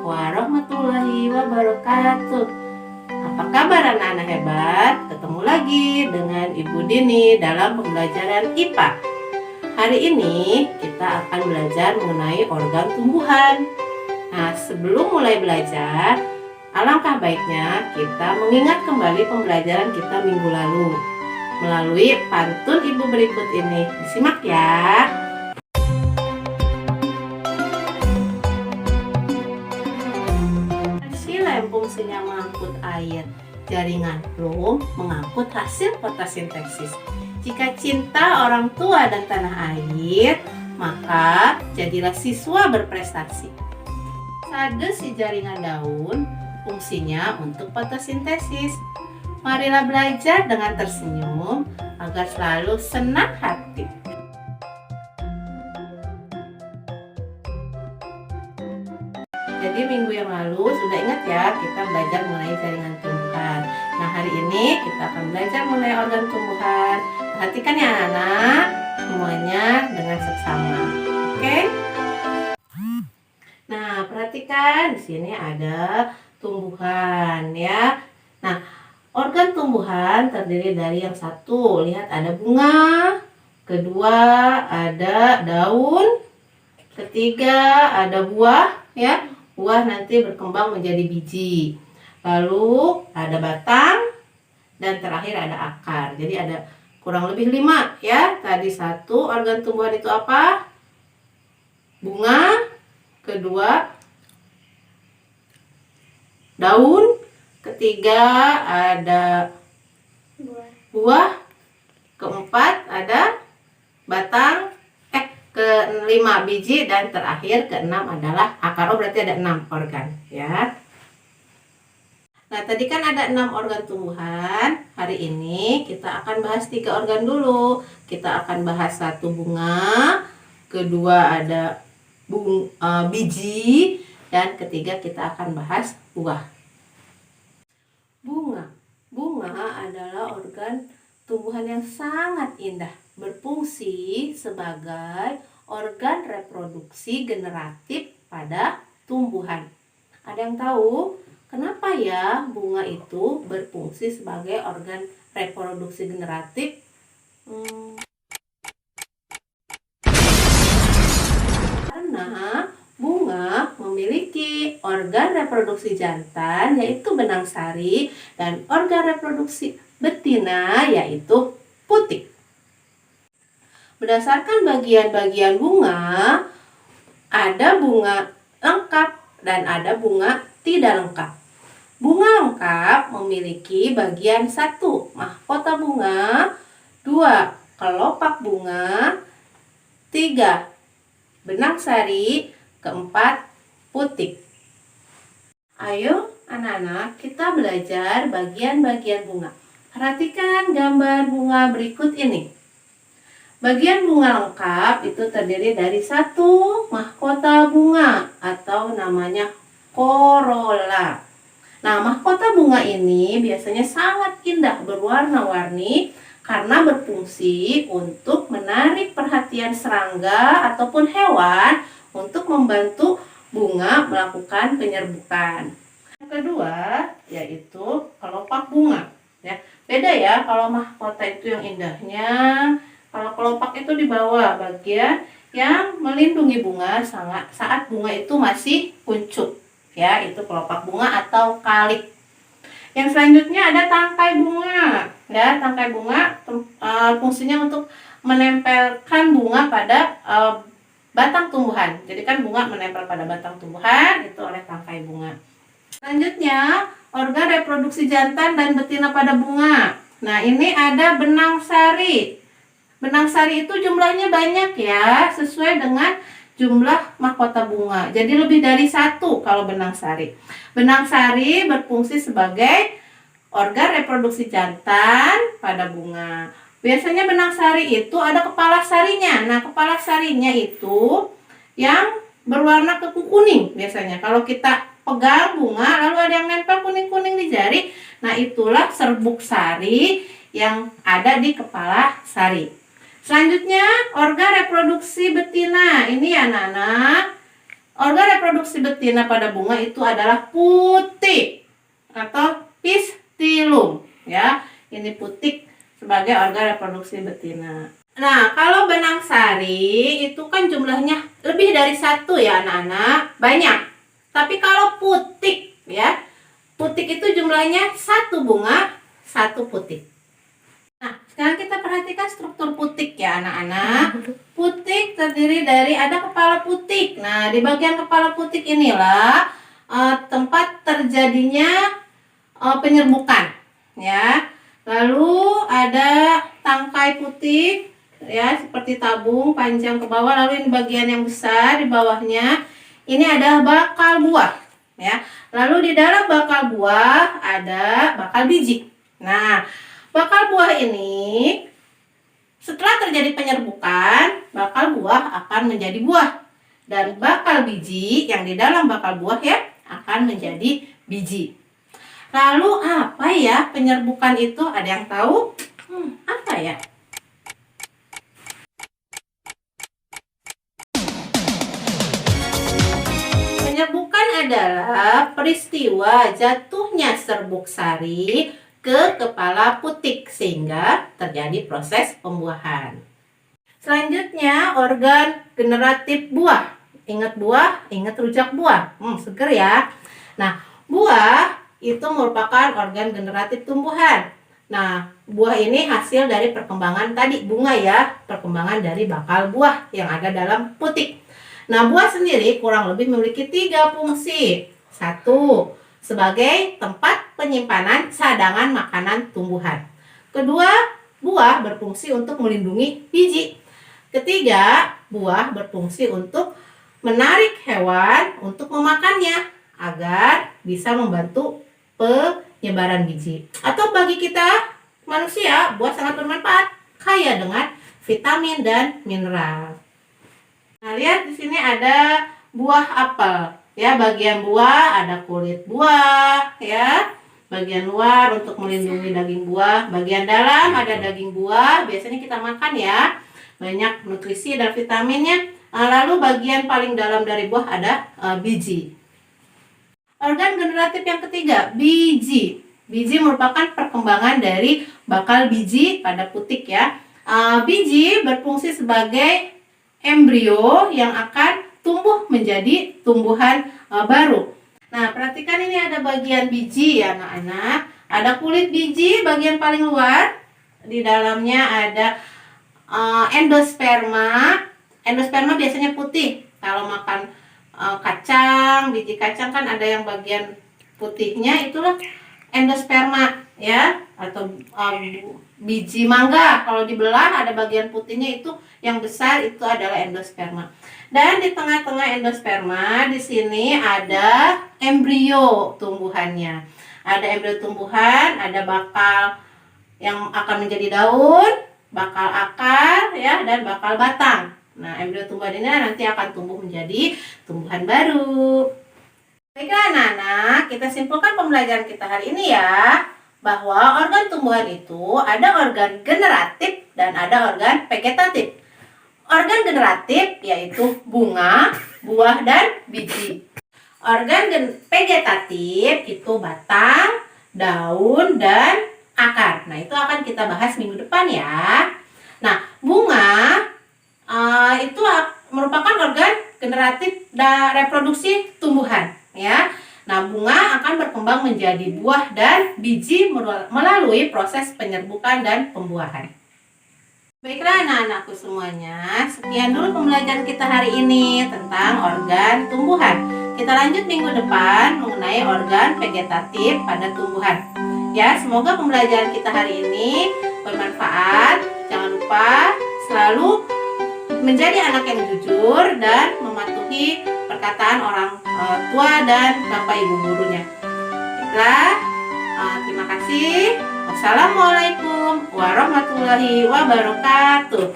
warahmatullahi wabarakatuh. Apa kabar anak-anak hebat? Ketemu lagi dengan Ibu Dini dalam pembelajaran IPA. Hari ini kita akan belajar mengenai organ tumbuhan. Nah, sebelum mulai belajar, alangkah baiknya kita mengingat kembali pembelajaran kita minggu lalu melalui pantun Ibu berikut ini. Disimak ya. Lem fungsinya mengangkut air, jaringan lem mengangkut hasil fotosintesis. Jika cinta orang tua dan tanah air, maka jadilah siswa berprestasi. Sade si jaringan daun fungsinya untuk fotosintesis. Marilah belajar dengan tersenyum agar selalu senang hati. Jadi minggu yang lalu sudah ingat ya, kita belajar mengenai jaringan tumbuhan. Nah, hari ini kita akan belajar mengenai organ tumbuhan. Perhatikan ya anak-anak, semuanya dengan seksama. Oke? Nah, perhatikan di sini ada tumbuhan ya. Nah, organ tumbuhan terdiri dari yang satu, lihat ada bunga, kedua ada daun, ketiga ada buah ya. Buah nanti berkembang menjadi biji. Lalu ada batang dan terakhir ada akar. Jadi ada kurang lebih 5 ya. Tadi satu organ tumbuhan itu apa? Bunga, kedua daun, ketiga ada buah, keempat ada batang, ke-5 biji, dan terakhir ke-6 adalah akar. Berarti ada 6 organ ya. Nah, tadi kan ada 6 organ tumbuhan. Hari ini kita akan bahas 3 organ dulu. Kita akan bahas satu bunga, kedua ada biji, dan ketiga kita akan bahas buah. Bunga adalah organ tumbuhan yang sangat indah, berfungsi sebagai organ reproduksi generatif pada tumbuhan. Ada yang tahu kenapa ya bunga itu berfungsi sebagai organ reproduksi generatif? Karena bunga memiliki organ reproduksi jantan yaitu benang sari dan organ reproduksi betina yaitu putik. Berdasarkan bagian-bagian bunga, ada bunga lengkap dan ada bunga tidak lengkap. Bunga lengkap memiliki bagian 1, mahkota bunga, 2, kelopak bunga, 3, benang sari, keempat, putik. Ayo anak-anak, kita belajar bagian-bagian bunga. Perhatikan gambar bunga berikut ini. Bagian bunga lengkap itu terdiri dari 1 mahkota bunga atau namanya korola. Nah, mahkota bunga ini biasanya sangat indah, berwarna-warni karena berfungsi untuk menarik perhatian serangga ataupun hewan untuk membantu bunga melakukan penyerbukan. Yang kedua yaitu kelopak bunga. Ya, beda ya kalau mahkota itu yang indahnya. Kalau kelopak itu di bawah, bagian yang melindungi bunga saat bunga itu masih kuncup. Ya, itu kelopak bunga atau kalik. Yang selanjutnya ada tangkai bunga. Ya, tangkai bunga fungsinya untuk menempelkan bunga pada batang tumbuhan. Jadi kan bunga menempel pada batang tumbuhan itu oleh tangkai bunga. Selanjutnya, organ reproduksi jantan dan betina pada bunga. Nah, ini ada benang sari. Benang sari itu jumlahnya banyak ya, sesuai dengan jumlah mahkota bunga. Jadi lebih dari 1 kalau benang sari. Benang sari berfungsi sebagai organ reproduksi jantan pada bunga. Biasanya benang sari itu ada kepala sarinya. Nah, kepala sarinya itu yang berwarna kuning biasanya. Kalau kita pegang bunga lalu ada yang nempel kuning-kuning di jari, nah itulah serbuk sari yang ada di kepala sari. Selanjutnya organ reproduksi betina. Ini ya anak-anak, Organ reproduksi betina pada bunga itu adalah putik atau pistilum, ya. Ini putik sebagai organ reproduksi betina. Nah, kalau benang sari itu kan jumlahnya lebih dari satu ya anak-anak, banyak. Tapi kalau putik ya, putik itu jumlahnya satu bunga, satu putik. Nah, sekarang kita perhatikan struktur putik ya anak-anak. Putik terdiri dari ada kepala putik. Nah, di bagian kepala putik inilah tempat terjadinya penyerbukan ya. Lalu ada tangkai putik ya, seperti tabung panjang ke bawah. Lalu ini bagian yang besar di bawahnya. Ini adalah bakal buah ya. Lalu di dalam bakal buah ada bakal biji. Nah, bakal buah ini setelah terjadi penyerbukan, bakal buah akan menjadi buah. Dan bakal biji yang di dalam bakal buah ya akan menjadi biji. Lalu apa ya penyerbukan itu? Ada yang tahu? Apa ya? Penyerbukan adalah peristiwa jatuhnya serbuk sari ke kepala putik sehingga terjadi proses pembuahan. Selanjutnya organ generatif buah. Ingat buah, ingat rujak buah. Seger ya. Nah, buah itu merupakan organ generatif tumbuhan. Nah, buah ini hasil dari perkembangan tadi bunga ya, perkembangan dari bakal buah yang ada dalam putik. Nah, buah sendiri kurang lebih memiliki 3 fungsi. 1. Sebagai tempat penyimpanan cadangan makanan tumbuhan. Kedua, buah berfungsi untuk melindungi biji. Ketiga, buah berfungsi untuk menarik hewan untuk memakannya agar bisa membantu penyebaran biji. Atau bagi kita manusia, buah sangat bermanfaat, kaya dengan vitamin dan mineral. Nah, lihat di sini ada buah apel. Ya, bagian buah ada kulit buah, ya. Bagian luar untuk melindungi daging buah, bagian dalam ada daging buah, biasanya kita makan ya. Banyak nutrisi dan vitaminnya. Lalu bagian paling dalam dari buah ada biji. Organ generatif yang ketiga, biji. Biji merupakan perkembangan dari bakal biji pada putik ya. Biji berfungsi sebagai embrio yang akan tumbuh menjadi tumbuhan baru. Nah, perhatikan ini ada bagian biji ya anak-anak. Ada kulit biji bagian paling luar. Di dalamnya ada endosperma. Endosperma biasanya putih. Kalau makan kacang, biji kacang kan ada yang bagian putihnya, itulah endosperma ya. Atau biji mangga kalau dibelah ada bagian putihnya, itu yang besar itu adalah endosperma. Dan di tengah-tengah endosperma di sini ada embrio tumbuhannya. Ada embrio tumbuhan, ada bakal yang akan menjadi daun, bakal akar ya, dan bakal batang. Nah, embrio tumbuhan ini nanti akan tumbuh menjadi tumbuhan baru. Baiklah anak-anak, kita simpulkan pembelajaran kita hari ini ya, bahwa organ tumbuhan itu ada organ generatif dan ada organ vegetatif. Organ generatif yaitu bunga, buah, dan biji. Organ vegetatif itu batang, daun, dan akar. Nah, itu akan kita bahas minggu depan ya. Nah, bunga itu merupakan organ generatif dan reproduksi tumbuhan ya. Nah, bunga akan berkembang menjadi buah dan biji melalui proses penyerbukan dan pembuahan. Baiklah anak-anakku semuanya, sekian dulu pembelajaran kita hari ini tentang organ tumbuhan. Kita lanjut minggu depan mengenai organ vegetatif pada tumbuhan. Ya, semoga pembelajaran kita hari ini bermanfaat. Jangan lupa selalu menjadi anak yang jujur dan mematuhi perkataan orang tua dan bapak ibu gurunya. Baiklah, terima kasih. Wassalamualaikum warahmatullahi wabarakatuh.